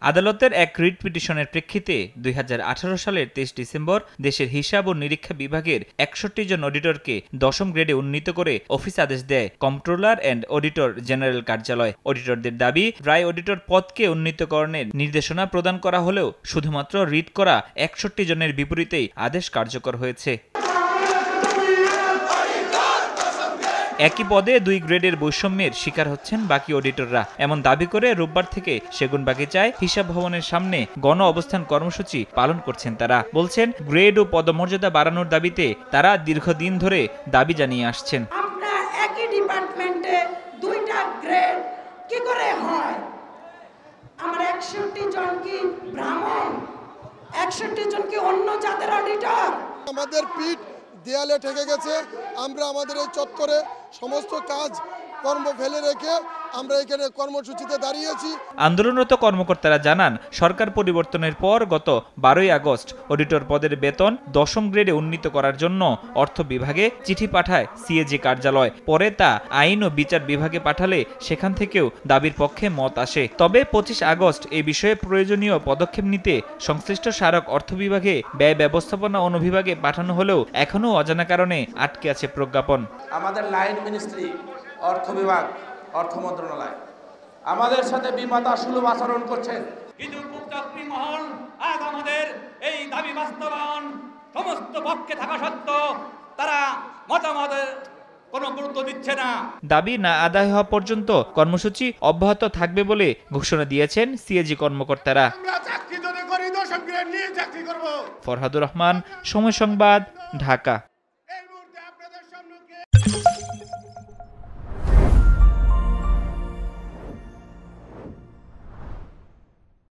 আদালতের এক রিট পিটিশনের প্রেক্ষিতে ২০১৮ সালের ২৩ ডিসেম্বর দেশের হিসাব ও নিরীক্ষা বিভাগের ৬১ জন অডিটরকে ১০ম গ্রেডে উন্নীত করে অফিস আদেশ দেয় কম্পট্রোলার অ্যান্ড অডিটর জেনারেল কার্যালয়। অডিটরদের দাবি, প্রায় অডিটর পদকে উন্নীতকরণের নির্দেশনা প্রদান করা হলেও শুধুমাত্র রিট করা ৬১ জনের বিপরীতেই আদেশ কার্যকর হয়েছে। একই পদে ২ গ্রেডের বৈষম্যের শিকার হচ্ছেন বাকি অডিটররা। এমন দাবি করে রোববার থেকে সেগুনবাগিচায় হিসাব ভবনের সামনে গণ অবস্থান কর্মসূচি পালন করছেন তারা। বলছেন, গ্রেড ও পদমর্যাদা বাড়ানোর দাবিতে তারা দীর্ঘদিন ধরে দাবি জানিয়ে আসছেন। আমরা একই ডিপার্টমেন্টে ২টা গ্রেড কি করে হয়? আমার ৬১ জন কি ব্রাহ্মণ, ৬১ জন কি অন্য জাতের অডিটর? আমাদের পিঠ দেয়ালে ঠেকে গেছে। আমরা আমাদের এই চত্বরে সমস্ত কাজ কর্ম ফেলে রেখে আমরা এখানে কর্মসূচিতে দাঁড়িয়েছি। আন্দোলনরত কর্মকর্তারা জানান, সরকার পরিবর্তনের পর গত ১২ই আগস্ট অডিটর পদের বেতন ১০ম গ্রেডে উন্নীত করার জন্য অর্থ বিভাগে চিঠি পাঠায় সিএজি কার্যালয়। পরে তা আইন ও বিচার বিভাগে পাঠালে সেখান থেকেও দাবির পক্ষে মত আসে। তবে ২৫ আগস্ট এই বিষয়ে প্রয়োজনীয় পদক্ষেপ নিতে সংশ্লিষ্ট স্মারক অর্থ বিভাগে ব্যয় ব্যবস্থাপনা অনুবিভাগে পাঠানো হলেও এখনও অজানা কারণে আটকে আছে প্রজ্ঞাপন। আমাদের লাইন মিনিস্ট্রি, অর্থ বিভাগ, অর্থ মন্ত্রণালয় আমাদের সাথে বিমাতা সুলভ আচরণ করছেন। কিন্তু উপচাকরি মহল আজ আমাদের এই দাবি বাস্তবায়ন সমস্ত পক্ষে থাকা সত্ত্বেও তারা মতামতের কোনো গুরুত্ব দিচ্ছে না। দাবি না আদায় হওয়া পর্যন্ত কর্মসূচি অব্যাহত থাকবে বলে ঘোষণা দিয়েছেন সিএজি কর্মকর্তারা। চাকরি যদি করি ১০ম গ্রেড নিয়ে চাকরি করব। ফরহাদুর রহমান, সময় সংবাদ, ঢাকা।